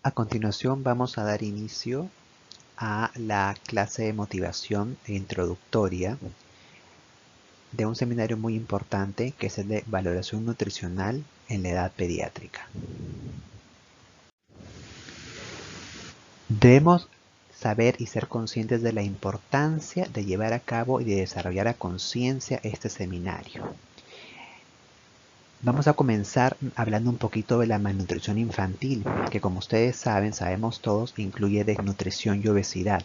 A continuación vamos a dar inicio a la clase de motivación introductoria de un seminario muy importante que es el de valoración nutricional en la edad pediátrica. Debemos saber y ser conscientes de la importancia de llevar a cabo y de desarrollar a conciencia este seminario. Vamos a comenzar hablando un poquito de la malnutrición infantil, que como ustedes saben, sabemos todos, incluye desnutrición y obesidad.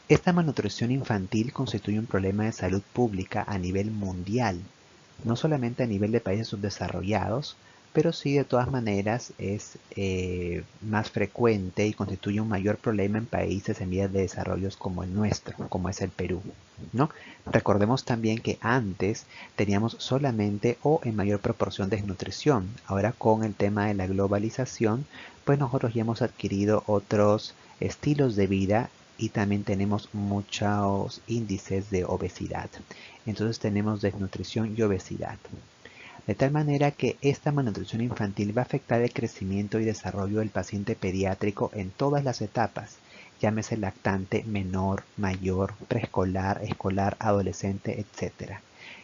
Esta malnutrición infantil constituye un problema de salud pública a nivel mundial, no solamente a nivel de países subdesarrollados, pero sí de todas maneras es más frecuente y constituye un mayor problema en países en vías de desarrollo como el nuestro, como es el Perú, ¿no? Recordemos también que antes teníamos solamente o en mayor proporción desnutrición. Ahora con el tema de la globalización, pues nosotros ya hemos adquirido otros estilos de vida y también tenemos muchos índices de obesidad. Entonces tenemos desnutrición y obesidad. De tal manera que esta malnutrición infantil va a afectar el crecimiento y desarrollo del paciente pediátrico en todas las etapas, llámese lactante, menor, mayor, preescolar, escolar, adolescente, etc.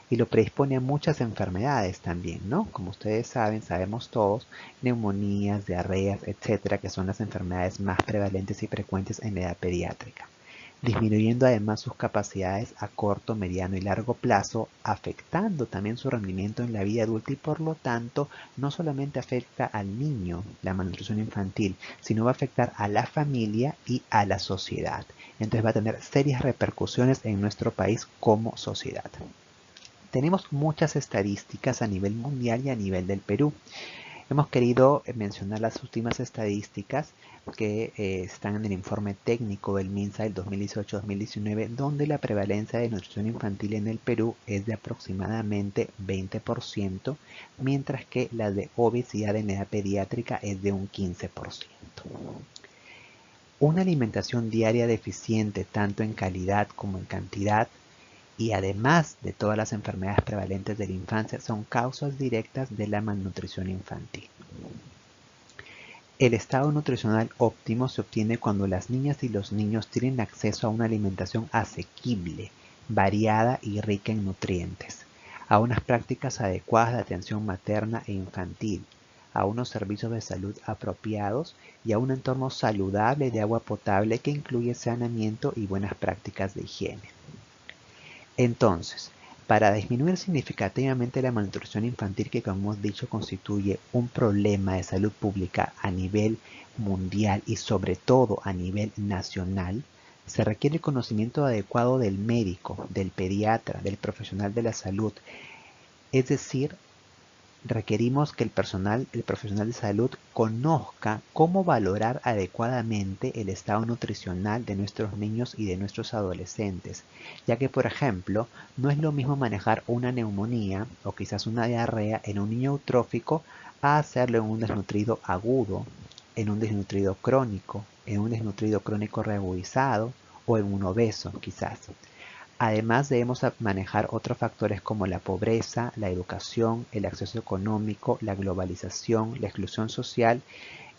Y lo predispone a muchas enfermedades también, ¿no? Como ustedes saben, sabemos todos, neumonías, diarreas, etcétera, que son las enfermedades más prevalentes y frecuentes en la edad pediátrica, disminuyendo además sus capacidades a corto, mediano y largo plazo, afectando también su rendimiento en la vida adulta y por lo tanto no solamente afecta al niño la malnutrición infantil, sino va a afectar a la familia y a la sociedad. Entonces va a tener serias repercusiones en nuestro país como sociedad. Tenemos muchas estadísticas a nivel mundial y a nivel del Perú. Hemos querido mencionar las últimas estadísticas que están en el informe técnico del MINSA del 2018-2019, donde la prevalencia de nutrición infantil en el Perú es de aproximadamente 20%, mientras que la de obesidad en edad pediátrica es de un 15%. Una alimentación diaria deficiente tanto en calidad como en cantidad y además de todas las enfermedades prevalentes de la infancia son causas directas de la malnutrición infantil. El estado nutricional óptimo se obtiene cuando las niñas y los niños tienen acceso a una alimentación asequible, variada y rica en nutrientes, a unas prácticas adecuadas de atención materna e infantil, a unos servicios de salud apropiados y a un entorno saludable de agua potable que incluye saneamiento y buenas prácticas de higiene. Entonces, para disminuir significativamente la malnutrición infantil, que como hemos dicho constituye un problema de salud pública a nivel mundial y sobre todo a nivel nacional, se requiere el conocimiento adecuado del médico, del pediatra, del profesional de la salud, es decir, requerimos que el profesional de salud conozca cómo valorar adecuadamente el estado nutricional de nuestros niños y de nuestros adolescentes, ya que, por ejemplo, no es lo mismo manejar una neumonía o quizás una diarrea en un niño eutrófico a hacerlo en un desnutrido agudo, en un desnutrido crónico, en un desnutrido crónico reagudizado o en un obeso, quizás. Además, debemos manejar otros factores como la pobreza, la educación, el acceso económico, la globalización, la exclusión social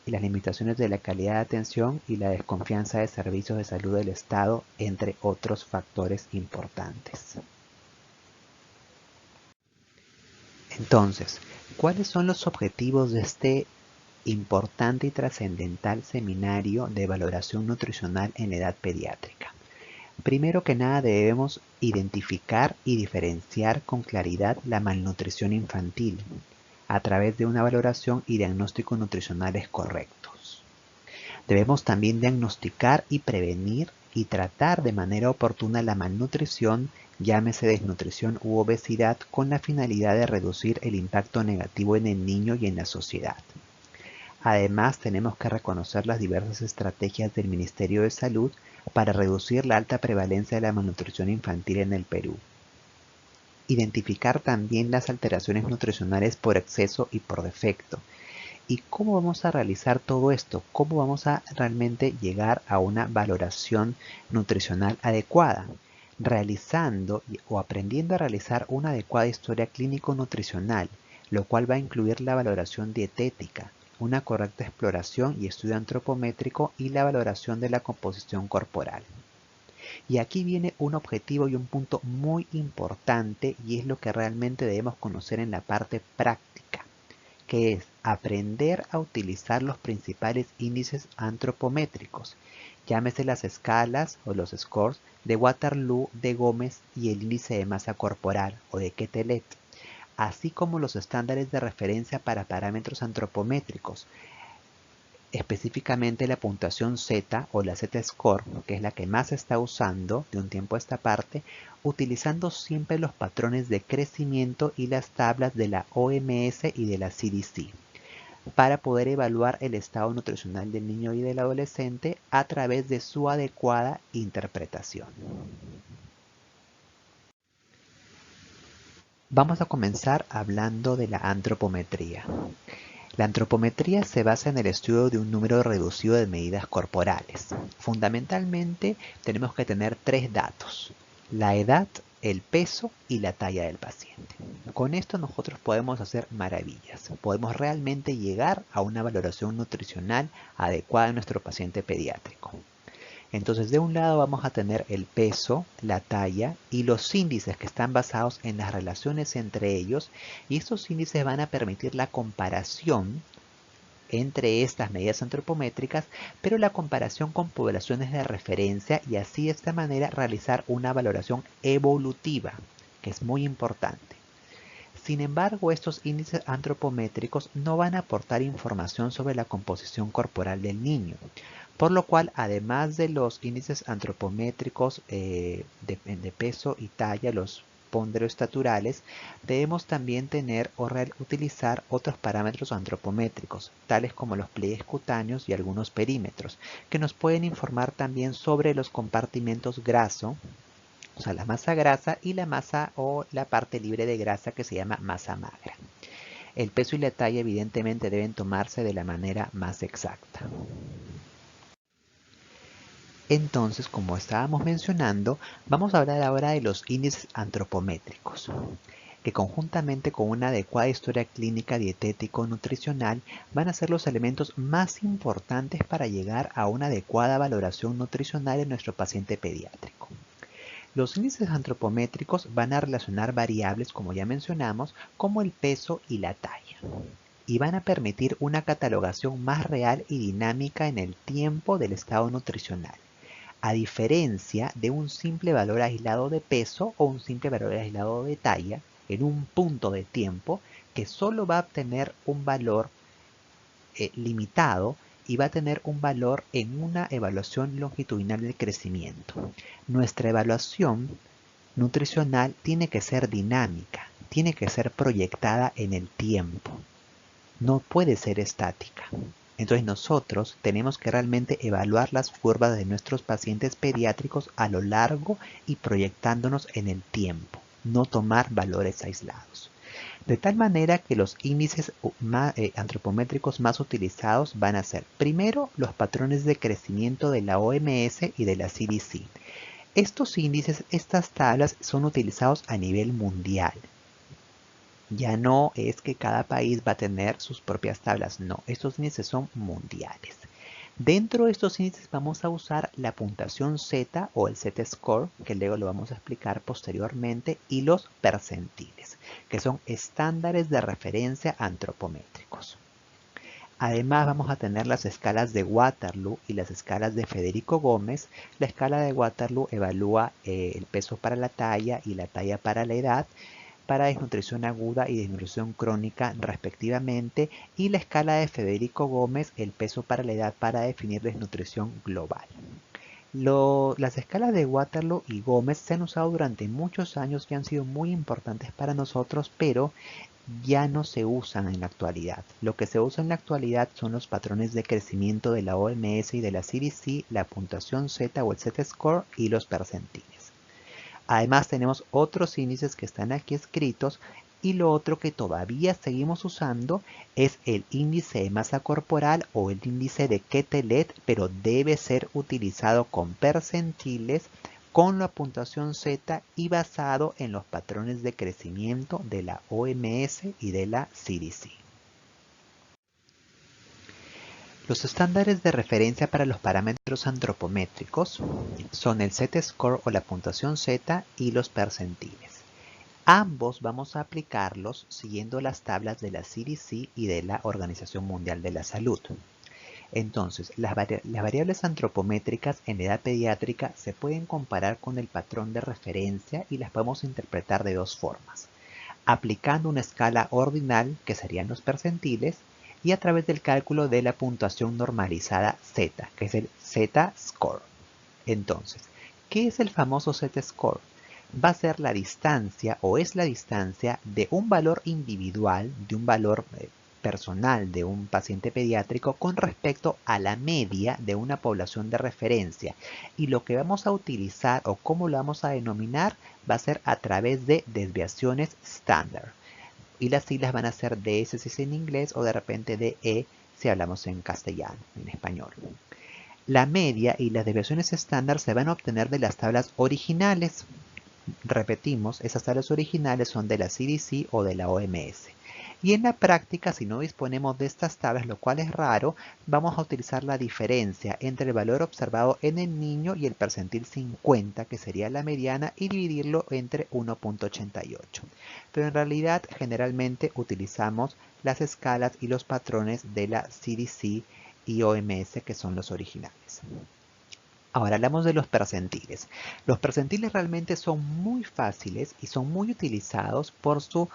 y las limitaciones de la calidad de atención y la desconfianza de servicios de salud del Estado, entre otros factores importantes. Entonces, ¿cuáles son los objetivos de este importante y trascendental seminario de valoración nutricional en la edad pediátrica? Primero que nada debemos identificar y diferenciar con claridad la malnutrición infantil a través de una valoración y diagnóstico nutricionales correctos. Debemos también diagnosticar y prevenir y tratar de manera oportuna la malnutrición, llámese desnutrición u obesidad, con la finalidad de reducir el impacto negativo en el niño y en la sociedad. Además, tenemos que reconocer las diversas estrategias del Ministerio de Salud para reducir la alta prevalencia de la malnutrición infantil en el Perú. Identificar también las alteraciones nutricionales por exceso y por defecto. ¿Y cómo vamos a realizar todo esto? ¿Cómo vamos a realmente llegar a una valoración nutricional adecuada? Realizando o aprendiendo a realizar una adecuada historia clínico-nutricional, lo cual va a incluir la valoración dietética, una correcta exploración y estudio antropométrico y la valoración de la composición corporal. Y aquí viene un objetivo y un punto muy importante y es lo que realmente debemos conocer en la parte práctica, que es aprender a utilizar los principales índices antropométricos, llámese las escalas o los scores de Waterloo, de Gómez y el índice de masa corporal o de Quetelet, así como los estándares de referencia para parámetros antropométricos, específicamente la puntuación Z o la Z-score, que es la que más se está usando de un tiempo a esta parte, utilizando siempre los patrones de crecimiento y las tablas de la OMS y de la CDC, para poder evaluar el estado nutricional del niño y del adolescente a través de su adecuada interpretación. Vamos a comenzar hablando de la antropometría. La antropometría se basa en el estudio de un número reducido de medidas corporales. Fundamentalmente tenemos que tener tres datos: la edad, el peso y la talla del paciente. Con esto nosotros podemos hacer maravillas. Podemos realmente llegar a una valoración nutricional adecuada en nuestro paciente pediátrico. Entonces, de un lado vamos a tener el peso, la talla y los índices que están basados en las relaciones entre ellos, y estos índices van a permitir la comparación entre estas medidas antropométricas, pero la comparación con poblaciones de referencia, y así de esta manera realizar una valoración evolutiva, que es muy importante. Sin embargo, estos índices antropométricos no van a aportar información sobre la composición corporal del niño, por lo cual, además de los índices antropométricos de peso y talla, los ponderoestaturales, debemos también tener o utilizar otros parámetros antropométricos, tales como los pliegues cutáneos y algunos perímetros, que nos pueden informar también sobre los compartimentos graso, o sea, la masa grasa, y la masa o la parte libre de grasa que se llama masa magra. El peso y la talla evidentemente deben tomarse de la manera más exacta. Entonces, como estábamos mencionando, vamos a hablar ahora de los índices antropométricos, que conjuntamente con una adecuada historia clínica dietético-nutricional van a ser los elementos más importantes para llegar a una adecuada valoración nutricional en nuestro paciente pediátrico. Los índices antropométricos van a relacionar variables, como ya mencionamos, como el peso y la talla, y van a permitir una catalogación más real y dinámica en el tiempo del estado nutricional, a diferencia de un simple valor aislado de peso o un simple valor aislado de talla en un punto de tiempo que solo va a obtener un valor limitado y va a tener un valor en una evaluación longitudinal del crecimiento. Nuestra evaluación nutricional tiene que ser dinámica, tiene que ser proyectada en el tiempo, no puede ser estática. Entonces nosotros tenemos que realmente evaluar las curvas de nuestros pacientes pediátricos a lo largo y proyectándonos en el tiempo, no tomar valores aislados. De tal manera que los índices antropométricos más utilizados van a ser, primero, los patrones de crecimiento de la OMS y de la CDC. Estos índices, estas tablas son utilizados a nivel mundial. Ya no es que cada país va a tener sus propias tablas, no, estos índices son mundiales. Dentro de estos índices vamos a usar la puntuación Z o el Z-score, que luego lo vamos a explicar posteriormente, y los percentiles, que son estándares de referencia antropométricos. Además vamos a tener las escalas de Waterloo y las escalas de Federico Gómez. La escala de Waterloo evalúa el peso para la talla y la talla para la edad, para desnutrición aguda y desnutrición crónica respectivamente, y la escala de Federico Gómez, el peso para la edad, para definir desnutrición global. Las escalas de Waterloo y Gómez se han usado durante muchos años y han sido muy importantes para nosotros, pero ya no se usan en la actualidad. Lo que se usa en la actualidad son los patrones de crecimiento de la OMS y de la CDC, la puntuación Z o el Z-score y los percentiles. Además tenemos otros índices que están aquí escritos, y lo otro que todavía seguimos usando es el índice de masa corporal o el índice de Quetelet, pero debe ser utilizado con percentiles, con la puntuación Z y basado en los patrones de crecimiento de la OMS y de la CDC. Los estándares de referencia para los parámetros antropométricos son el Z-score o la puntuación Z y los percentiles. Ambos vamos a aplicarlos siguiendo las tablas de la CDC y de la Organización Mundial de la Salud. Entonces, las variables antropométricas en la edad pediátrica se pueden comparar con el patrón de referencia y las podemos interpretar de dos formas. Aplicando una escala ordinal, que serían los percentiles, y a través del cálculo de la puntuación normalizada Z, que es el Z-score. Entonces, ¿qué es el famoso Z-score? Va a ser la distancia o es la distancia de un valor individual, de un valor personal de un paciente pediátrico con respecto a la media de una población de referencia. Y lo que vamos a utilizar o cómo lo vamos a denominar va a ser a través de desviaciones estándar. Y las siglas van a ser DS si es en inglés o de repente DE si hablamos en castellano, en español. La media y las desviaciones estándar se van a obtener de las tablas originales. Repetimos, esas tablas originales son de la CDC o de la OMS. Y en la práctica, si no disponemos de estas tablas, lo cual es raro, vamos a utilizar la diferencia entre el valor observado en el niño y el percentil 50, que sería la mediana, y dividirlo entre 1.88. Pero en realidad, generalmente utilizamos las escalas y los patrones de la CDC y OMS, que son los originales. Ahora hablamos de los percentiles. Los percentiles realmente son muy fáciles y son muy utilizados por su,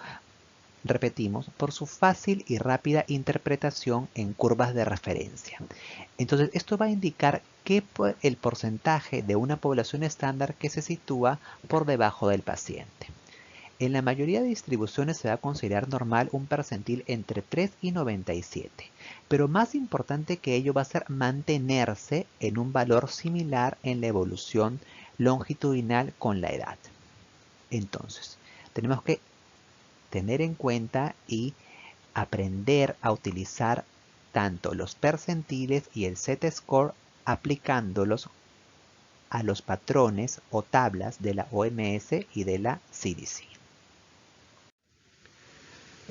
repetimos, por su fácil y rápida interpretación en curvas de referencia. Entonces, esto va a indicar el porcentaje de una población estándar que se sitúa por debajo del paciente. En la mayoría de distribuciones se va a considerar normal un percentil entre 3 y 97, pero más importante que ello va a ser mantenerse en un valor similar en la evolución longitudinal con la edad. Entonces, tenemos que tener en cuenta y aprender a utilizar tanto los percentiles y el Z-score aplicándolos a los patrones o tablas de la OMS y de la CDC.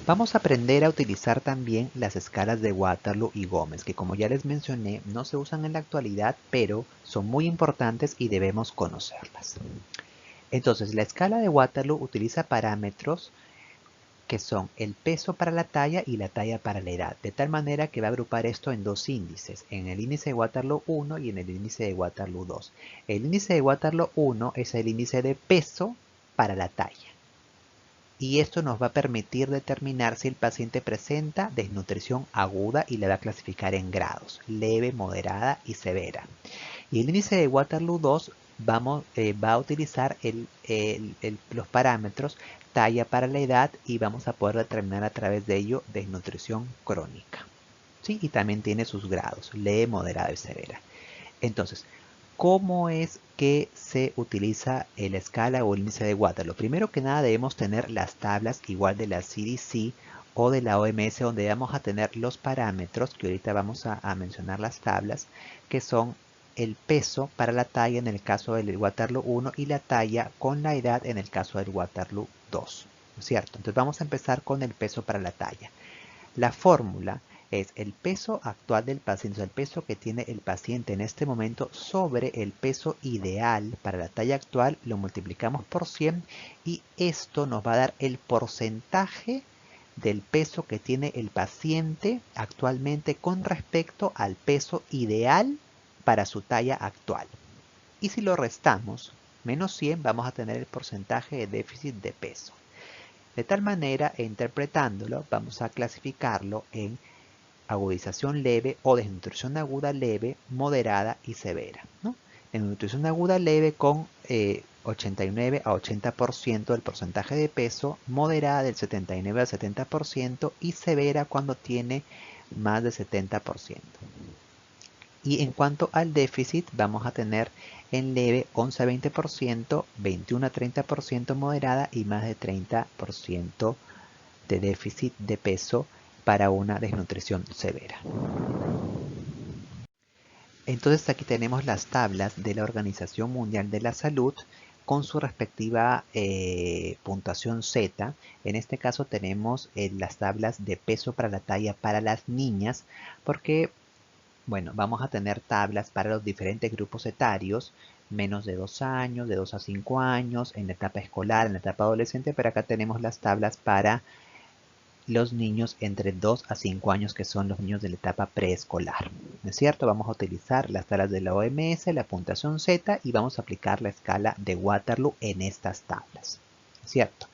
Vamos a aprender a utilizar también las escalas de Waterloo y Gómez, que como ya les mencioné, no se usan en la actualidad, pero son muy importantes y debemos conocerlas. Entonces, la escala de Waterloo utiliza parámetros que son el peso para la talla y la talla para la edad, de tal manera que va a agrupar esto en dos índices, en el índice de Waterloo 1 y en el índice de Waterloo 2. El índice de Waterloo 1 es el índice de peso para la talla. Y esto nos va a permitir determinar si el paciente presenta desnutrición aguda y le va a clasificar en grados, leve, moderada y severa. Y el índice de Waterloo 2 va a utilizar los parámetros talla para la edad y vamos a poder determinar a través de ello desnutrición crónica. ¿Sí? Y también tiene sus grados, leve, moderada y severa. Entonces, ¿cómo es que se utiliza la escala o el índice de Waterloo? Primero que nada debemos tener las tablas igual de la CDC o de la OMS, donde vamos a tener los parámetros, que ahorita vamos a mencionar las tablas, que son el peso para la talla en el caso del Waterloo 1 y la talla con la edad en el caso del Waterloo 2, ¿no es cierto? Entonces vamos a empezar con el peso para la talla. La fórmula es el peso actual del paciente, o sea, el peso que tiene el paciente en este momento sobre el peso ideal para la talla actual, lo multiplicamos por 100 y esto nos va a dar el porcentaje del peso que tiene el paciente actualmente con respecto al peso ideal para su talla actual. Y si lo restamos, menos 100, vamos a tener el porcentaje de déficit de peso. De tal manera, interpretándolo, vamos a clasificarlo en agudización leve o desnutrición aguda leve, moderada y severa, ¿no? Desnutrición aguda leve con 89 a 80% del porcentaje de peso, moderada del 79 al 70% y severa cuando tiene más del 70%. Y en cuanto al déficit, vamos a tener en leve 11 a 20%, 21 a 30% moderada y más de 30% de déficit de peso para una desnutrición severa. Entonces aquí tenemos las tablas de la Organización Mundial de la Salud con su respectiva puntuación Z. En este caso tenemos las tablas de peso para la talla para las niñas porque Bueno, vamos a tener tablas para los diferentes grupos etarios, menos de 2 años, de 2 a 5 años, en la etapa escolar, en la etapa adolescente, pero acá tenemos las tablas para los niños entre 2 a 5 años, que son los niños de la etapa preescolar. ¿No es cierto? Vamos a utilizar las tablas de la OMS, la puntuación Z, y vamos a aplicar la escala de Waterloo en estas tablas. ¿No es cierto?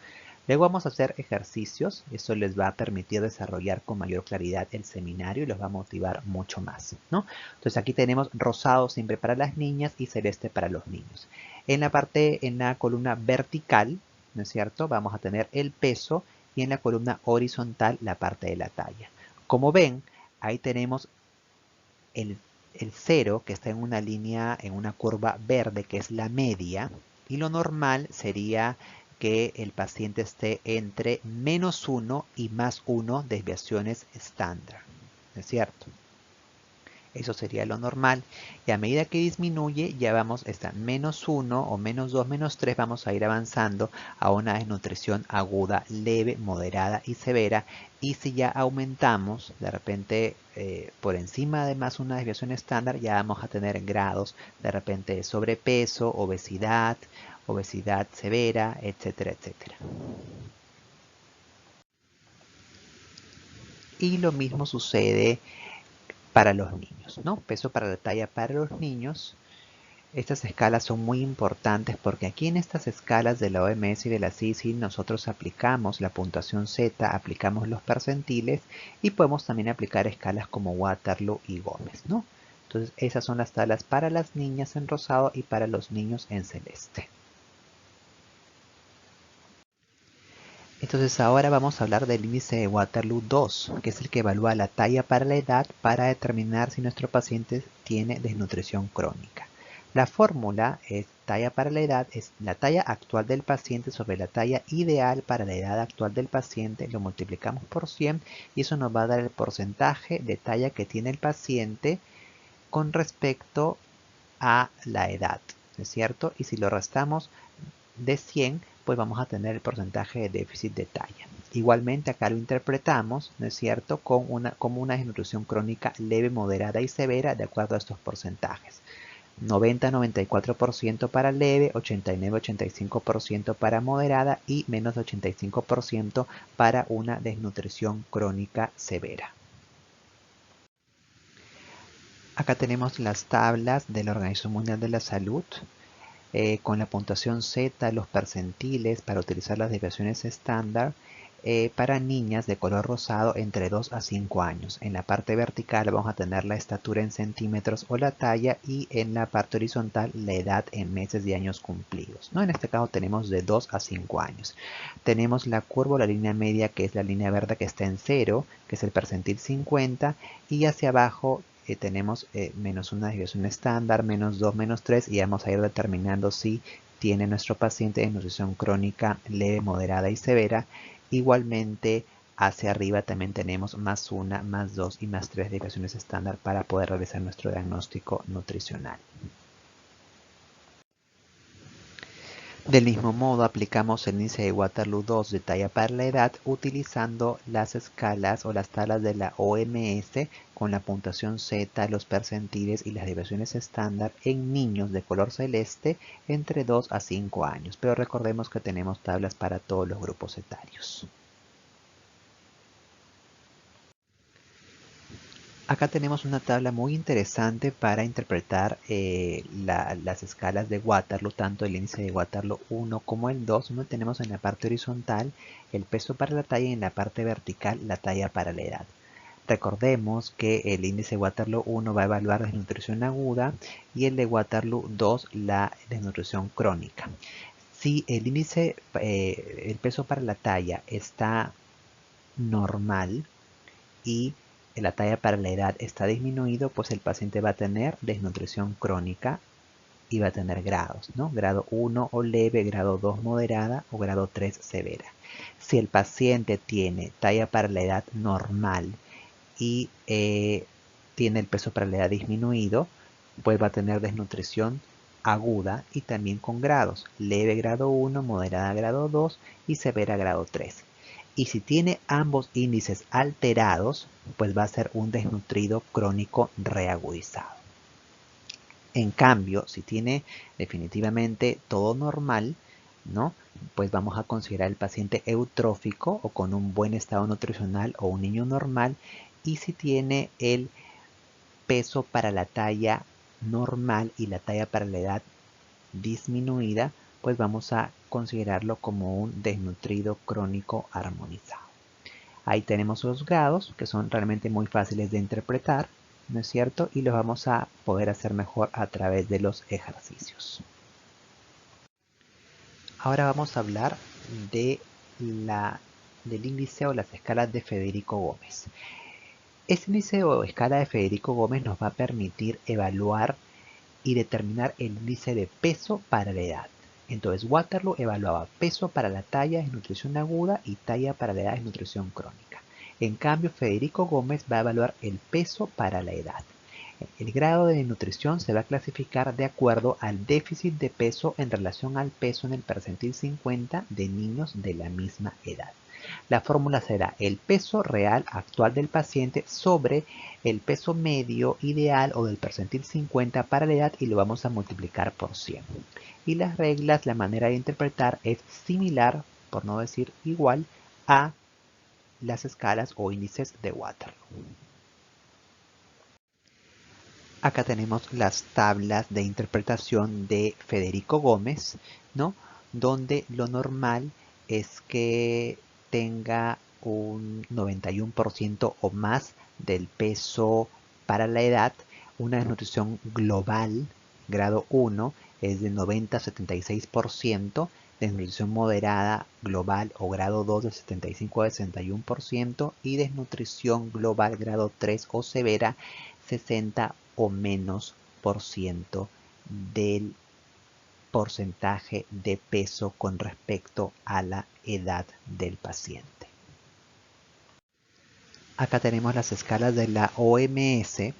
Luego vamos a hacer ejercicios, eso les va a permitir desarrollar con mayor claridad el seminario y los va a motivar mucho más, ¿no? Entonces aquí tenemos rosado siempre para las niñas y celeste para los niños. En la columna vertical, ¿no es cierto? Vamos a tener el peso y en la columna horizontal la parte de la talla. Como ven, ahí tenemos el 0 que está en una línea, en una curva verde que es la media, y lo normal sería que el paciente esté entre -1 y +1 desviaciones estándar, ¿no es cierto? Eso sería lo normal. Y a medida que disminuye, ya vamos, está -1 o -2, -3, vamos a ir avanzando a una desnutrición aguda, leve, moderada y severa. Y si ya aumentamos, de repente, por encima de más una desviación estándar, ya vamos a tener grados, de repente, de sobrepeso, obesidad, obesidad severa, etcétera, etcétera. Y lo mismo sucede para los niños, ¿no? Peso para la talla para los niños. Estas escalas son muy importantes porque aquí en estas escalas de la OMS y de la CICI nosotros aplicamos la puntuación Z, aplicamos los percentiles y podemos también aplicar escalas como Waterloo y Gómez, ¿no? Entonces esas son las tablas para las niñas en rosado y para los niños en celeste. Entonces ahora vamos a hablar del índice de Waterloo 2, que es el que evalúa la talla para la edad para determinar si nuestro paciente tiene desnutrición crónica. La fórmula es talla para la edad, es la talla actual del paciente sobre la talla ideal para la edad actual del paciente, lo multiplicamos por 100 y eso nos va a dar el porcentaje de talla que tiene el paciente con respecto a la edad, ¿no es cierto? Y si lo restamos de 100, pues vamos a tener el porcentaje de déficit de talla. Igualmente acá lo interpretamos, ¿no es cierto?, como una desnutrición crónica leve, moderada y severa de acuerdo a estos porcentajes. 90-94% para leve, 89-85% para moderada y menos 85% para una desnutrición crónica severa. Acá tenemos las tablas de la Organización Mundial de la Salud. Con la puntuación Z, los percentiles para utilizar las desviaciones estándar para niñas de color rosado entre 2 a 5 años. En la parte vertical vamos a tener la estatura en centímetros o la talla y en la parte horizontal la edad en meses y años cumplidos, ¿no? En este caso tenemos de 2 a 5 años. Tenemos la curva o la línea media que es la línea verde que está en 0, que es el percentil 50 y hacia abajo tenemos menos una desviación estándar, -2, -3 y vamos a ir determinando si tiene nuestro paciente desnutrición crónica leve, moderada y severa. Igualmente hacia arriba también tenemos +1, +2 y +3 desviaciones estándar para poder realizar nuestro diagnóstico nutricional. Del mismo modo, aplicamos el índice de Waterloo 2 de talla para la edad utilizando las escalas o las tablas de la OMS con la puntuación Z, los percentiles y las desviaciones estándar en niños de color celeste entre 2 a 5 años. Pero recordemos que tenemos tablas para todos los grupos etarios. Acá tenemos una tabla muy interesante para interpretar las escalas de Waterloo, tanto el índice de Waterloo 1 como el 2, donde tenemos en la parte horizontal el peso para la talla y en la parte vertical la talla para la edad. Recordemos que el índice de Waterloo 1 va a evaluar la desnutrición aguda y el de Waterloo 2 la desnutrición crónica. Si el índice, el peso para la talla está normal y la talla para la edad está disminuido, pues el paciente va a tener desnutrición crónica y va a tener grados, ¿no? Grado 1 o leve, grado 2 moderada o grado 3 severa. Si el paciente tiene talla para la edad normal y tiene el peso para la edad disminuido, pues va a tener desnutrición aguda y también con grados, leve grado 1, moderada grado 2 y severa grado 3. Y si tiene ambos índices alterados, pues va a ser un desnutrido crónico reagudizado. En cambio, si tiene definitivamente todo normal, ¿no? Pues vamos a considerar el paciente eutrófico o con un buen estado nutricional o un niño normal. Y si tiene el peso para la talla normal y la talla para la edad disminuida, pues vamos a considerarlo como un desnutrido crónico armonizado. Ahí tenemos los grados, que son realmente muy fáciles de interpretar, ¿no es cierto? Y los vamos a poder hacer mejor a través de los ejercicios. Ahora vamos a hablar de del índice o las escalas de Federico Gómez. Este índice o escala de Federico Gómez nos va a permitir evaluar y determinar el índice de peso para la edad. Entonces Waterloo evaluaba peso para la talla de nutrición aguda y talla para la edad de nutrición crónica. En cambio, Federico Gómez va a evaluar el peso para la edad. El grado de nutrición se va a clasificar de acuerdo al déficit de peso en relación al peso en el percentil 50 de niños de la misma edad. La fórmula será el peso real actual del paciente sobre el peso medio ideal o del percentil 50 para la edad y lo vamos a multiplicar por 100. Y las reglas, la manera de interpretar es similar, por no decir igual, a las escalas o índices de Waterloo. Acá tenemos las tablas de interpretación de Federico Gómez, ¿no? Donde lo normal es que tenga un 91% o más del peso para la edad. Una desnutrición global, grado 1, es de 90 a 76%. Desnutrición moderada global o grado 2 de 75 a 61% y desnutrición global grado 3 o severa 60 o menos por ciento del porcentaje de peso con respecto a la edad del paciente. Acá tenemos las escalas de la OMS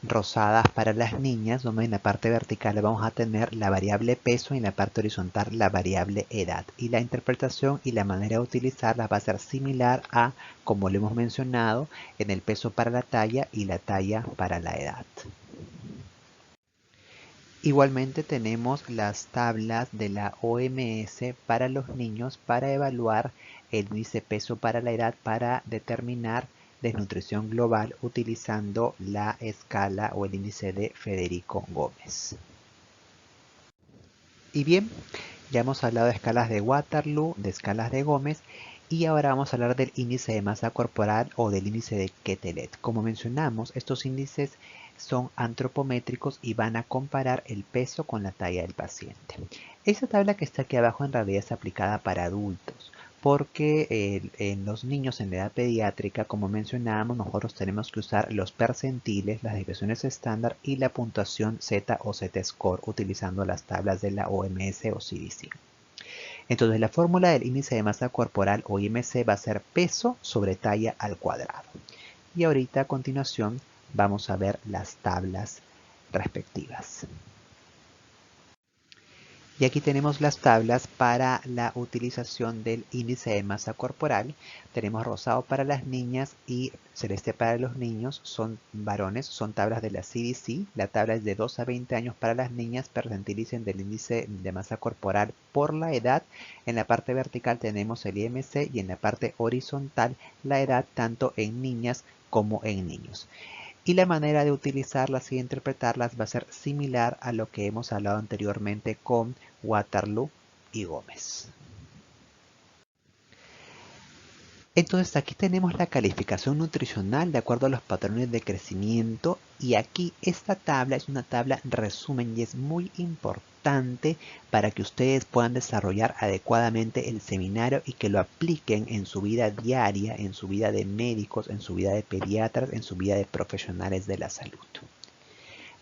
rosadas para las niñas, donde en la parte vertical vamos a tener la variable peso y en la parte horizontal la variable edad. Y la interpretación y la manera de utilizarlas va a ser similar a, como lo hemos mencionado, en el peso para la talla y la talla para la edad. Igualmente tenemos las tablas de la OMS para los niños para evaluar el índice peso para la edad para determinar desnutrición global utilizando la escala o el índice de Federico Gómez. Y bien, ya hemos hablado de escalas de Waterloo, de escalas de Gómez y ahora vamos a hablar del índice de masa corporal o del índice de Quetelet. Como mencionamos, estos índices son antropométricos y van a comparar el peso con la talla del paciente. Esta tabla que está aquí abajo en realidad es aplicada para adultos porque en los niños en la edad pediátrica, como mencionábamos, nosotros tenemos que usar los percentiles, las desviaciones estándar y la puntuación Z o Z-score utilizando las tablas de la OMS o CDC. Entonces la fórmula del índice de masa corporal o IMC va a ser peso sobre talla al cuadrado. Y ahorita a continuación vamos a ver las tablas respectivas. Y aquí tenemos las tablas para la utilización del índice de masa corporal. Tenemos rosado para las niñas y celeste para los niños. Son varones, son tablas de la CDC. La tabla es de 2 a 20 años para las niñas. Percentilicen del índice de masa corporal por la edad. En la parte vertical tenemos el IMC y en la parte horizontal la edad tanto en niñas como en niños. Y la manera de utilizarlas y interpretarlas va a ser similar a lo que hemos hablado anteriormente con Waterloo y Gómez. Entonces aquí tenemos la calificación nutricional de acuerdo a los patrones de crecimiento y aquí esta tabla es una tabla resumen y es muy importante para que ustedes puedan desarrollar adecuadamente el seminario y que lo apliquen en su vida diaria, en su vida de médicos, en su vida de pediatras, en su vida de profesionales de la salud.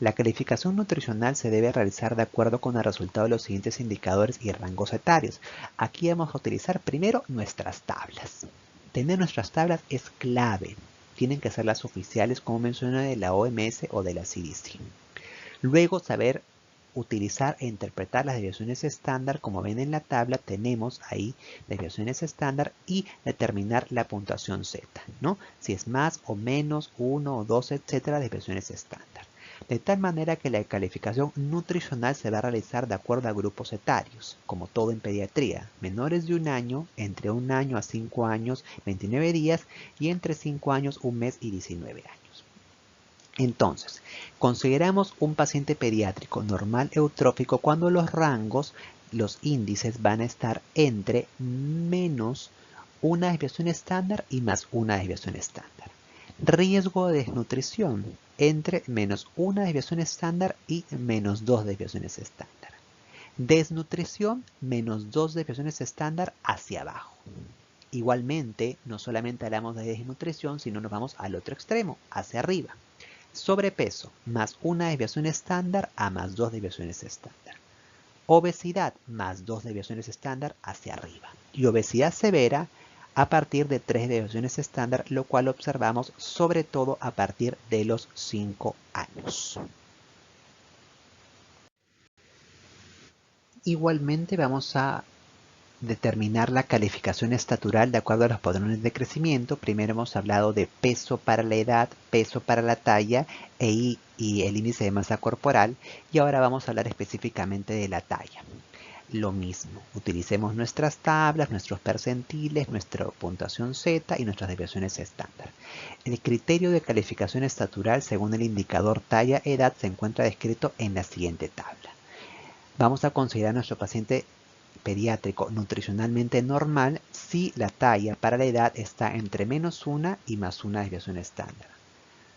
La calificación nutricional se debe realizar de acuerdo con el resultado de los siguientes indicadores y rangos etarios. Aquí vamos a utilizar primero nuestras tablas. Tener nuestras tablas es clave. Tienen que ser las oficiales, como mencioné, de la OMS o de la CDC. Luego, saber utilizar e interpretar las desviaciones estándar. Como ven en la tabla, tenemos ahí desviaciones estándar y determinar la puntuación Z, ¿no? Si es más o menos, 1 o 2, etcétera, desviaciones estándar. De tal manera que la calificación nutricional se va a realizar de acuerdo a grupos etarios, como todo en pediatría. Menores de 1 año, entre 1 año a 5 años, 29 días, y entre 5 años, 1 mes y 19 años. Entonces, consideramos un paciente pediátrico normal eutrófico cuando los rangos, los índices van a estar entre menos una desviación estándar y más una desviación estándar. Riesgo de desnutrición entre menos una desviación estándar y menos 2 desviaciones estándar. Desnutrición, menos 2 desviaciones estándar hacia abajo. Igualmente, no solamente hablamos de desnutrición, sino nos vamos al otro extremo, hacia arriba. Sobrepeso, más una desviación estándar a más 2 desviaciones estándar. Obesidad, más 2 desviaciones estándar hacia arriba. Y obesidad severa a partir de 3 desviaciones estándar, lo cual observamos sobre todo a partir de los 5 años. Igualmente vamos a determinar la calificación estatural de acuerdo a los patrones de crecimiento. Primero hemos hablado de peso para la edad, peso para la talla y el índice de masa corporal, y ahora vamos a hablar específicamente de la talla. Lo mismo, utilicemos nuestras tablas, nuestros percentiles, nuestra puntuación Z y nuestras desviaciones estándar. El criterio de calificación estatural según el indicador talla-edad se encuentra descrito en la siguiente tabla. Vamos a considerar a nuestro paciente pediátrico nutricionalmente normal si la talla para la edad está entre menos 1 y más 1 desviación estándar.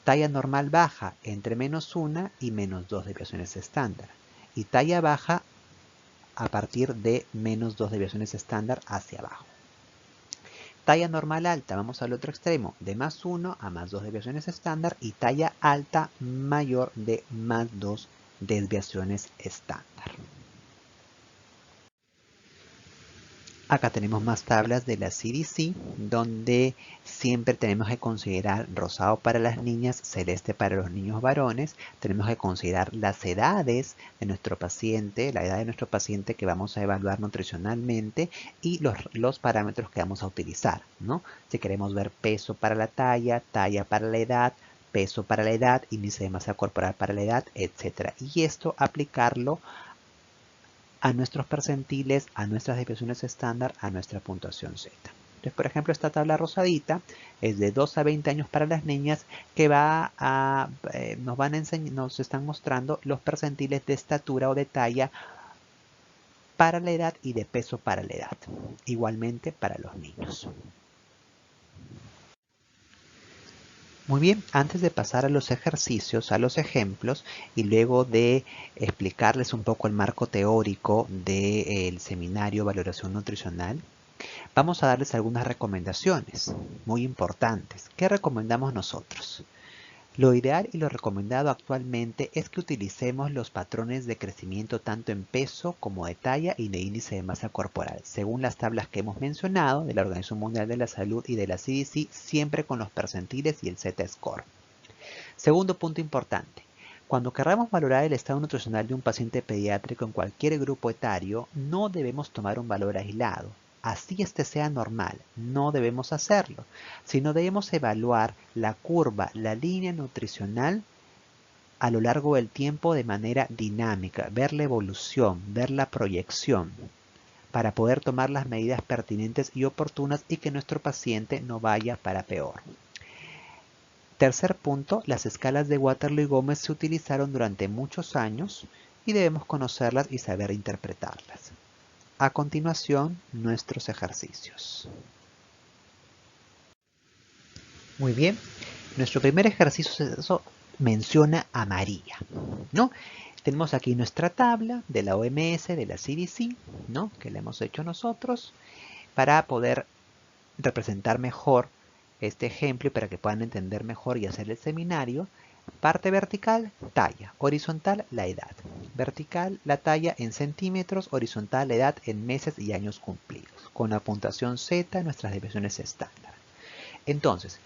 Talla normal baja entre menos 1 y menos 2 desviaciones estándar. Y talla baja a partir de menos 2 desviaciones estándar hacia abajo. Talla normal alta, vamos al otro extremo, de más 1 a más 2 desviaciones estándar, y talla alta mayor de más 2 desviaciones estándar. Acá tenemos más tablas de la CDC, donde siempre tenemos que considerar rosado para las niñas, celeste para los niños varones. Tenemos que considerar las edades de nuestro paciente, la edad de nuestro paciente que vamos a evaluar nutricionalmente, y los parámetros que vamos a utilizar, ¿no? Si queremos ver peso para la talla para la edad, peso para la edad, índice de masa corporal para la edad, etc. Y esto aplicarlo a nuestros percentiles, a nuestras desviaciones estándar, a nuestra puntuación Z. Entonces, por ejemplo, esta tabla rosadita es de 2 a 20 años para las niñas, que nos están mostrando los percentiles de estatura o de talla para la edad y de peso para la edad. Igualmente para los niños. Muy bien, antes de pasar a los ejercicios, a los ejemplos, y luego de explicarles un poco el marco teórico del seminario Valoración Nutricional, vamos a darles algunas recomendaciones muy importantes. ¿Qué recomendamos nosotros? Lo ideal y lo recomendado actualmente es que utilicemos los patrones de crecimiento tanto en peso como de talla y de índice de masa corporal, según las tablas que hemos mencionado de la Organización Mundial de la Salud y de la CDC, siempre con los percentiles y el Z-score. Segundo punto importante. Cuando queramos valorar el estado nutricional de un paciente pediátrico en cualquier grupo etario, no debemos tomar un valor aislado. Así este sea normal, no debemos hacerlo, sino debemos evaluar la curva, la línea nutricional a lo largo del tiempo de manera dinámica, ver la evolución, ver la proyección, para poder tomar las medidas pertinentes y oportunas y que nuestro paciente no vaya para peor. Tercer punto, las escalas de Waterloo y Gómez se utilizaron durante muchos años y debemos conocerlas y saber interpretarlas. A continuación, nuestros ejercicios. Muy bien, nuestro primer ejercicio menciona a María, ¿no? Tenemos aquí nuestra tabla de la OMS, de la CDC, ¿no? Que la hemos hecho nosotros para poder representar mejor este ejemplo y para que puedan entender mejor y hacer el seminario. Parte vertical, talla. Horizontal, la edad. Vertical, la talla en centímetros. Horizontal, la edad en meses y años cumplidos. Con la puntuación Z, nuestras desviaciones estándar. Entonces,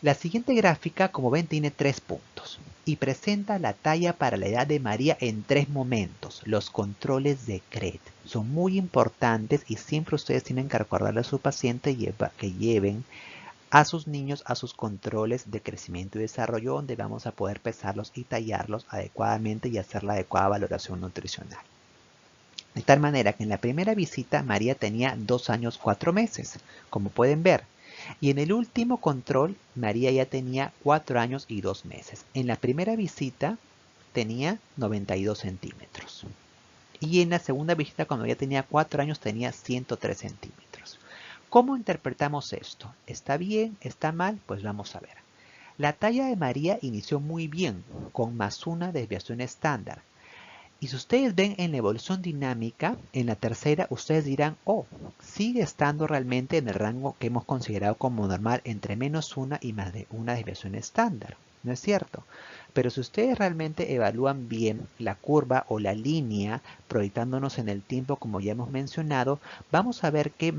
La siguiente gráfica, como ven, tiene 3 puntos y presenta la talla para la edad de María en 3 momentos. Los controles de CRED son muy importantes y siempre ustedes tienen que recordarle a su paciente que lleven a sus niños a sus controles de crecimiento y desarrollo, donde vamos a poder pesarlos y tallarlos adecuadamente y hacer la adecuada valoración nutricional. De tal manera que en la primera visita María tenía 2 años 4 meses, como pueden ver. Y en el último control María ya tenía 4 años y 2 meses. En la primera visita tenía 92 centímetros. Y en la segunda visita, cuando ya tenía 4 años, tenía 103 centímetros. ¿Cómo interpretamos esto? ¿Está bien? ¿Está mal? Pues vamos a ver. La talla de María inició muy bien, con +1 desviación estándar. Y si ustedes ven en la evolución dinámica, en la tercera, ustedes dirán, oh, sigue estando realmente en el rango que hemos considerado como normal entre -1 y +1 desviación estándar. ¿No es cierto? Pero si ustedes realmente evalúan bien la curva o la línea, proyectándonos en el tiempo como ya hemos mencionado, vamos a ver que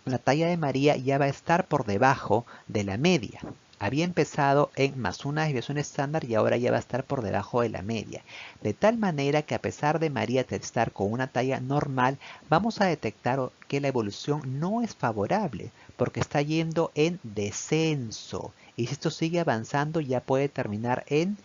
la talla de María ya va a estar por debajo de la media. Había empezado en +1 desviación estándar y ahora ya va a estar por debajo de la media. De tal manera que a pesar de María estar con una talla normal, vamos a detectar que la evolución no es favorable porque está yendo en descenso. Y si esto sigue avanzando ya puede terminar en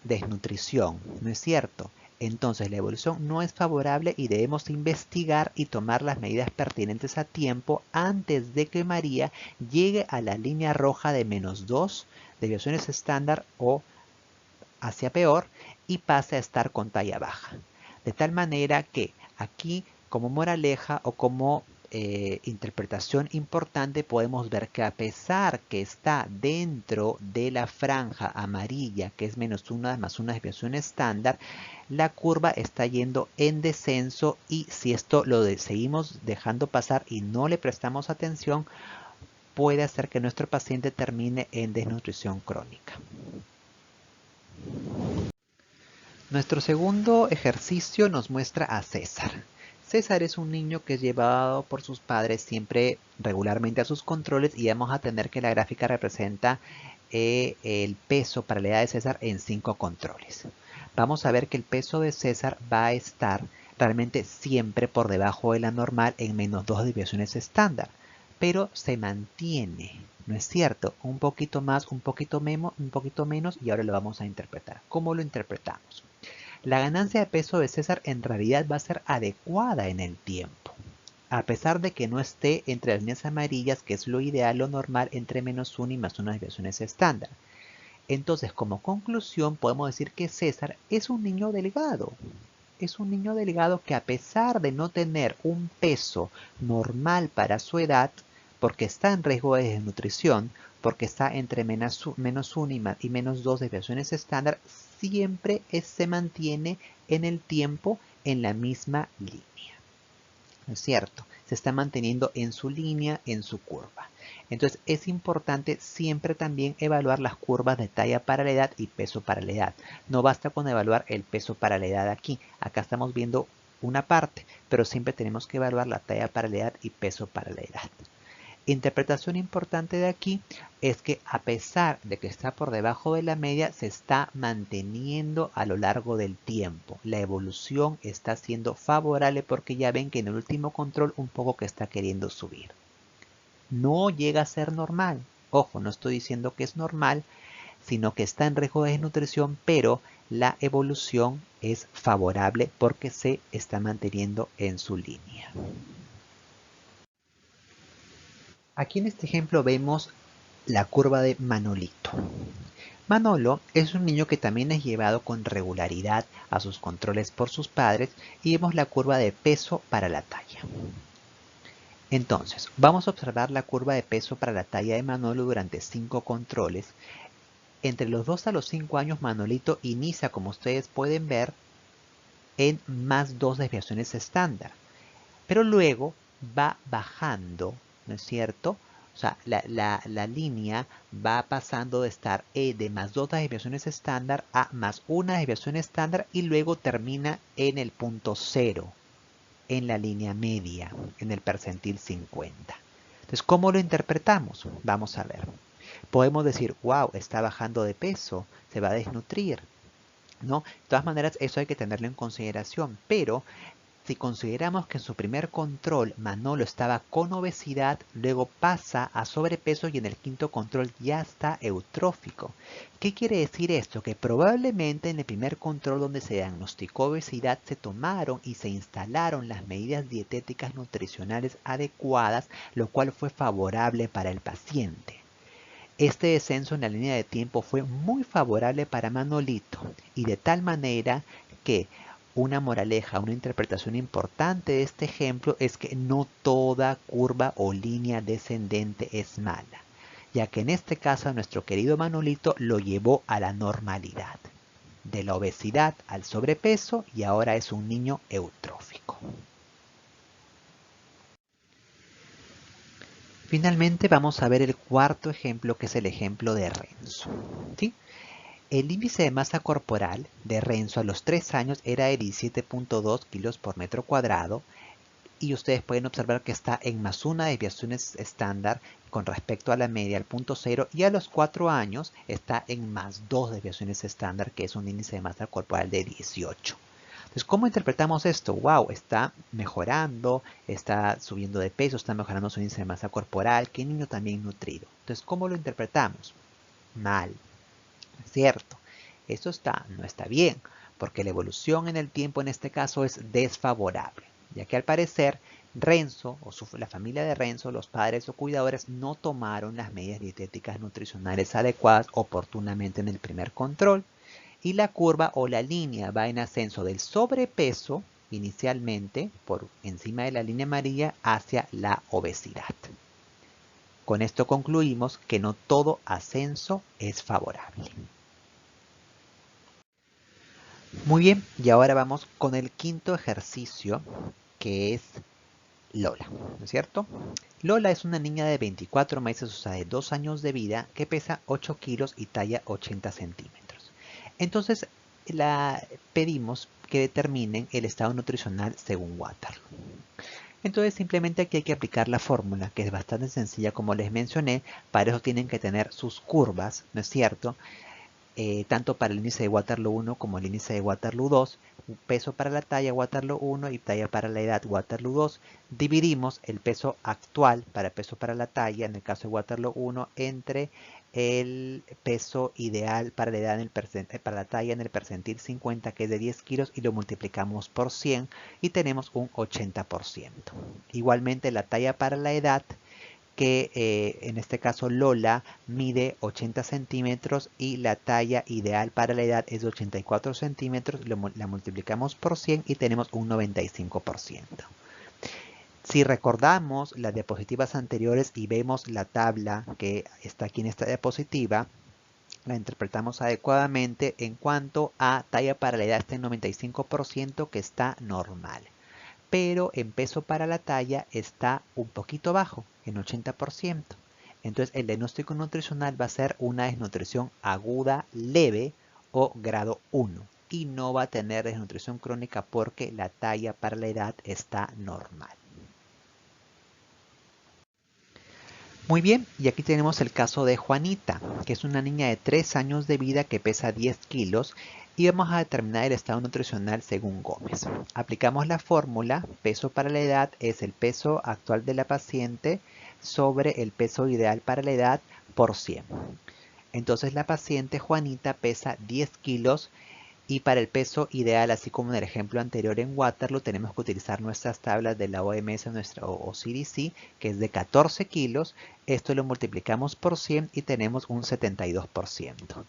desnutrición, ¿no es cierto? Entonces la evolución no es favorable y debemos investigar y tomar las medidas pertinentes a tiempo antes de que María llegue a la línea roja de -2 desviaciones estándar o hacia peor y pase a estar con talla baja. De tal manera que aquí, como moraleja o como interpretación importante, podemos ver que a pesar que está dentro de la franja amarilla, que es -1 +1 desviación estándar, la curva está yendo en descenso y si esto seguimos dejando pasar y no le prestamos atención, puede hacer que nuestro paciente termine en desnutrición crónica. Nuestro segundo ejercicio nos muestra a César. César es un niño que es llevado por sus padres siempre regularmente a sus controles y vamos a tener que la gráfica representa el peso para la edad de César en 5 controles. Vamos a ver que el peso de César va a estar realmente siempre por debajo de la normal en -2 desviaciones estándar, pero se mantiene. ¿No es cierto? Un poquito más, un poquito menos y ahora lo vamos a interpretar. ¿Cómo lo interpretamos? La ganancia de peso de César en realidad va a ser adecuada en el tiempo. A pesar de que no esté entre las líneas amarillas, que es lo ideal, lo normal, entre -1 y +1 desviaciones estándar. Entonces, como conclusión, podemos decir que César es un niño delgado. Es un niño delgado que a pesar de no tener un peso normal para su edad, porque está en riesgo de desnutrición, porque está entre -1 y -2 desviaciones estándar, siempre se mantiene en el tiempo en la misma línea. ¿No es cierto? Se está manteniendo en su línea, en su curva. Entonces es importante siempre también evaluar las curvas de talla para la edad y peso para la edad. No basta con evaluar el peso para la edad aquí. Acá estamos viendo una parte, pero siempre tenemos que evaluar la talla para la edad y peso para la edad. Interpretación importante de aquí es que a pesar de que está por debajo de la media, se está manteniendo a lo largo del tiempo. La evolución está siendo favorable porque ya ven que en el último control un poco que está queriendo subir. No llega a ser normal. Ojo, no estoy diciendo que es normal, sino que está en riesgo de desnutrición, pero la evolución es favorable porque se está manteniendo en su línea. Aquí en este ejemplo vemos la curva de Manolito. Manolo es un niño que también es llevado con regularidad a sus controles por sus padres y vemos la curva de peso para la talla. Entonces, vamos a observar la curva de peso para la talla de Manolo durante 5 controles. Entre los 2 a los 5 años Manolito inicia, como ustedes pueden ver, en +2 desviaciones estándar, pero luego va bajando, ¿no es cierto? O sea, la línea va pasando de estar de +2 desviaciones estándar a +1 desviación estándar y luego termina en el punto 0, en la línea media, en el percentil 50. Entonces, ¿cómo lo interpretamos? Vamos a ver. Podemos decir, wow, está bajando de peso, se va a desnutrir, ¿no? De todas maneras, eso hay que tenerlo en consideración, pero si consideramos que en su primer control Manolo estaba con obesidad, luego pasa a sobrepeso y en el quinto control ya está eutrófico. ¿Qué quiere decir esto? Que probablemente en el primer control donde se diagnosticó obesidad se tomaron y se instalaron las medidas dietéticas nutricionales adecuadas, lo cual fue favorable para el paciente. Este descenso en la línea de tiempo fue muy favorable para Manolito y de tal manera que una moraleja, una interpretación importante de este ejemplo es que no toda curva o línea descendente es mala, ya que en este caso nuestro querido Manolito lo llevó a la normalidad, de la obesidad al sobrepeso y ahora es un niño eutrófico. Finalmente vamos a ver el cuarto ejemplo, que es el ejemplo de Renzo. ¿Sí? El índice de masa corporal de Renzo a los 3 años era de 17.2 kilos por metro cuadrado y ustedes pueden observar que está en +1 desviaciones estándar con respecto a la media al punto 0 y a los 4 años está en +2 desviaciones estándar, que es un índice de masa corporal de 18. Entonces, ¿cómo interpretamos esto? Wow, está mejorando, está subiendo de peso, está mejorando su índice de masa corporal, qué niño también nutrido. Entonces, ¿cómo lo interpretamos? Mal, ¿cierto? Esto no está bien, porque la evolución en el tiempo en este caso es desfavorable, ya que al parecer Renzo o la familia de Renzo, los padres o cuidadores, no tomaron las medidas dietéticas nutricionales adecuadas oportunamente en el primer control y la curva o la línea va en ascenso del sobrepeso inicialmente por encima de la línea amarilla hacia la obesidad. Con esto concluimos que no todo ascenso es favorable. Muy bien, y ahora vamos con el quinto ejercicio, que es Lola, ¿no es cierto? Lola es una niña de 24 meses, o sea, de 2 años de vida, que pesa 8 kilos y talla 80 centímetros. Entonces, la pedimos que determinen el estado nutricional según Waterloo. Entonces, simplemente aquí hay que aplicar la fórmula, que es bastante sencilla, como les mencioné. Para eso tienen que tener sus curvas, ¿no es cierto? Tanto para el índice de Waterloo 1 como el índice de Waterloo 2, peso para la talla Waterloo 1 y talla para la edad Waterloo 2. Dividimos el peso actual para peso para la talla, en el caso de Waterloo 1, entre el peso ideal para la edad para la talla en el percentil 50, que es de 10 kilos, y lo multiplicamos por 100 y tenemos un 80%. Igualmente la talla para la edad, que en este caso Lola mide 80 centímetros y la talla ideal para la edad es de 84 centímetros, la multiplicamos por 100 y tenemos un 95%. Si recordamos las diapositivas anteriores y vemos la tabla que está aquí en esta diapositiva, la interpretamos adecuadamente. En cuanto a talla para la edad está en 95%, que está normal, pero en peso para la talla está un poquito bajo, en 80%. Entonces el diagnóstico nutricional va a ser una desnutrición aguda leve o grado 1 y no va a tener desnutrición crónica porque la talla para la edad está normal. Muy bien, y aquí tenemos el caso de Juanita, que es una niña de 3 años de vida que pesa 10 kilos y vamos a determinar el estado nutricional según Gómez. Aplicamos la fórmula, peso para la edad es el peso actual de la paciente sobre el peso ideal para la edad por 100. Entonces la paciente Juanita pesa 10 kilos y para el peso ideal, así como en el ejemplo anterior en Waterloo, tenemos que utilizar nuestras tablas de la OMS o CDC, que es de 14 kilos. Esto lo multiplicamos por 100 y tenemos un 72%.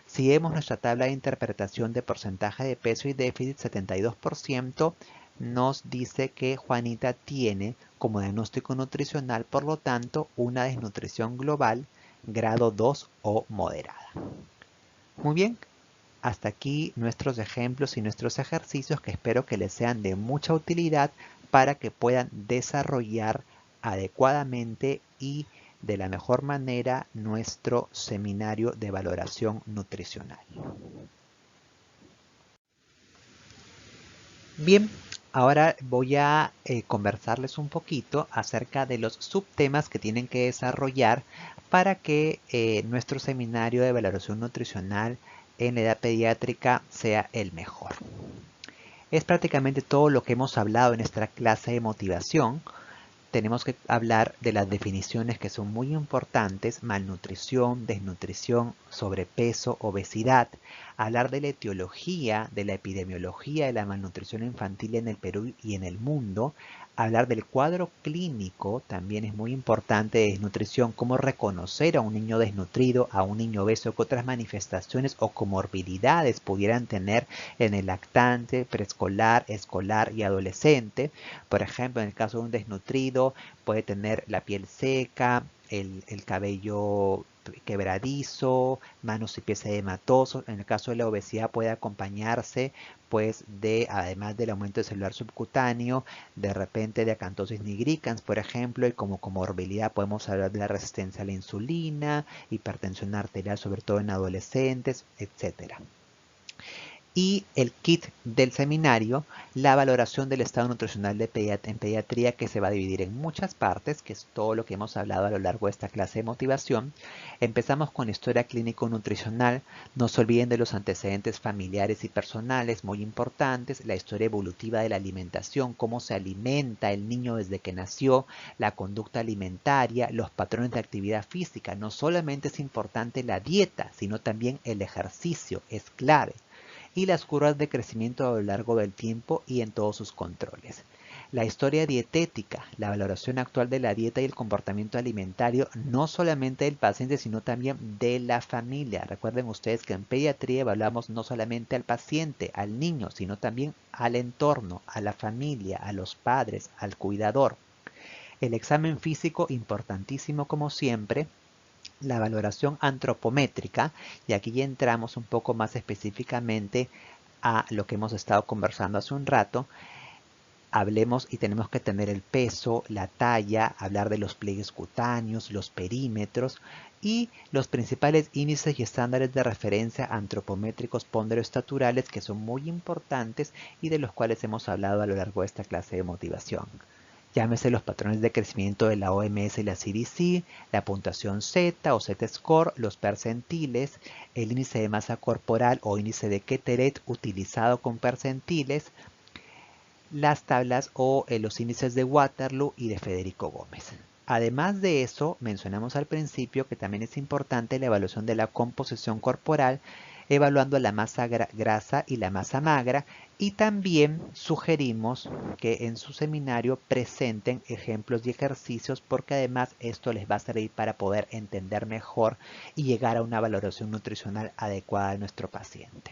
Si vemos nuestra tabla de interpretación de porcentaje de peso y déficit, 72%, nos dice que Juanita tiene como diagnóstico nutricional, por lo tanto, una desnutrición global grado 2 o moderada. Muy bien. Hasta aquí nuestros ejemplos y nuestros ejercicios, que espero que les sean de mucha utilidad para que puedan desarrollar adecuadamente y de la mejor manera nuestro seminario de valoración nutricional. Bien, Ahora voy a conversarles un poquito acerca de los subtemas que tienen que desarrollar para que nuestro seminario de valoración nutricional en la edad pediátrica sea el mejor. Es prácticamente todo lo que hemos hablado en esta clase de motivación. Tenemos que hablar de las definiciones que son muy importantes: malnutrición, desnutrición, sobrepeso, obesidad. Hablar de la etiología, de la epidemiología de la malnutrición infantil en el Perú y en el mundo. Hablar del cuadro clínico, también es muy importante, de desnutrición, cómo reconocer a un niño desnutrido, a un niño obeso, qué otras manifestaciones o comorbilidades pudieran tener en el lactante, preescolar, escolar y adolescente. Por ejemplo, en el caso de un desnutrido, puede tener la piel seca, el cabello quebradizo, manos y pies edematosos. En el caso de la obesidad puede acompañarse pues además del aumento celular subcutáneo, de repente de acantosis nigricans, por ejemplo, y como comorbilidad podemos hablar de la resistencia a la insulina, hipertensión arterial, sobre todo en adolescentes, etcétera. Y el kit del seminario, la valoración del estado nutricional en pediatría, que se va a dividir en muchas partes, que es todo lo que hemos hablado a lo largo de esta clase de motivación. Empezamos con historia clínico-nutricional. No se olviden de los antecedentes familiares y personales, muy importantes, la historia evolutiva de la alimentación, cómo se alimenta el niño desde que nació, la conducta alimentaria, los patrones de actividad física. No solamente es importante la dieta, sino también el ejercicio, es clave. Y las curvas de crecimiento a lo largo del tiempo y en todos sus controles. La historia dietética, la valoración actual de la dieta y el comportamiento alimentario, no solamente del paciente, sino también de la familia. Recuerden ustedes que en pediatría evaluamos no solamente al paciente, al niño, sino también al entorno, a la familia, a los padres, al cuidador. El examen físico, importantísimo como siempre. La valoración antropométrica, y aquí ya entramos un poco más específicamente a lo que hemos estado conversando hace un rato. Hablemos y tenemos que tener el peso, la talla, hablar de los pliegues cutáneos, los perímetros y los principales índices y estándares de referencia antropométricos ponderoestaturales, que son muy importantes y de los cuales hemos hablado a lo largo de esta clase de motivación. Llámese los patrones de crecimiento de la OMS y la CDC, la puntuación Z o Z-score, los percentiles, el índice de masa corporal o índice de Quetelet utilizado con percentiles, las tablas o los índices de Waterloo y de Federico Gómez. Además de eso, mencionamos al principio que también es importante la evaluación de la composición corporal, evaluando la masa grasa y la masa magra, y también sugerimos que en su seminario presenten ejemplos y ejercicios, porque además esto les va a servir para poder entender mejor y llegar a una valoración nutricional adecuada de nuestro paciente.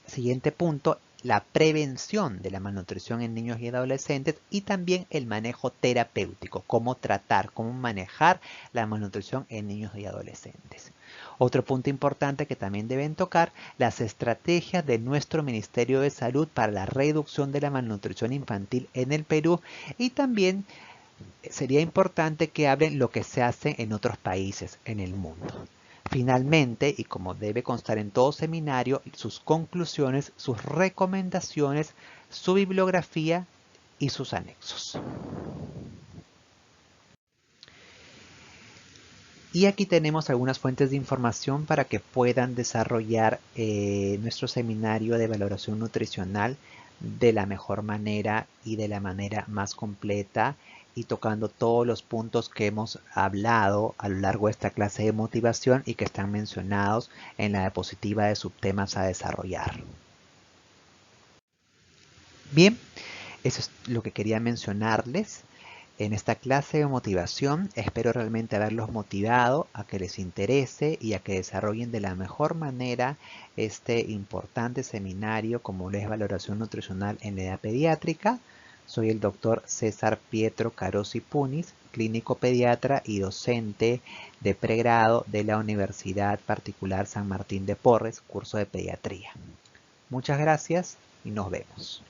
Siguiente punto: la prevención de la malnutrición en niños y adolescentes, y también el manejo terapéutico, cómo tratar, cómo manejar la malnutrición en niños y adolescentes. Otro punto importante que también deben tocar: las estrategias de nuestro Ministerio de Salud para la reducción de la malnutrición infantil en el Perú, y también sería importante que hablen lo que se hace en otros países en el mundo. Finalmente, y como debe constar en todo seminario, sus conclusiones, sus recomendaciones, su bibliografía y sus anexos. Y aquí tenemos algunas fuentes de información para que puedan desarrollar nuestro seminario de valoración nutricional de la mejor manera y de la manera más completa, y tocando todos los puntos que hemos hablado a lo largo de esta clase de motivación y que están mencionados en la diapositiva de subtemas a desarrollar. Bien, eso es lo que quería mencionarles en esta clase de motivación. Espero realmente haberlos motivado a que les interese y a que desarrollen de la mejor manera este importante seminario como lo es valoración nutricional en la edad pediátrica. Soy el doctor César Pietro Carosi Punis, clínico pediatra y docente de pregrado de la Universidad Particular San Martín de Porres, curso de pediatría. Muchas gracias y nos vemos.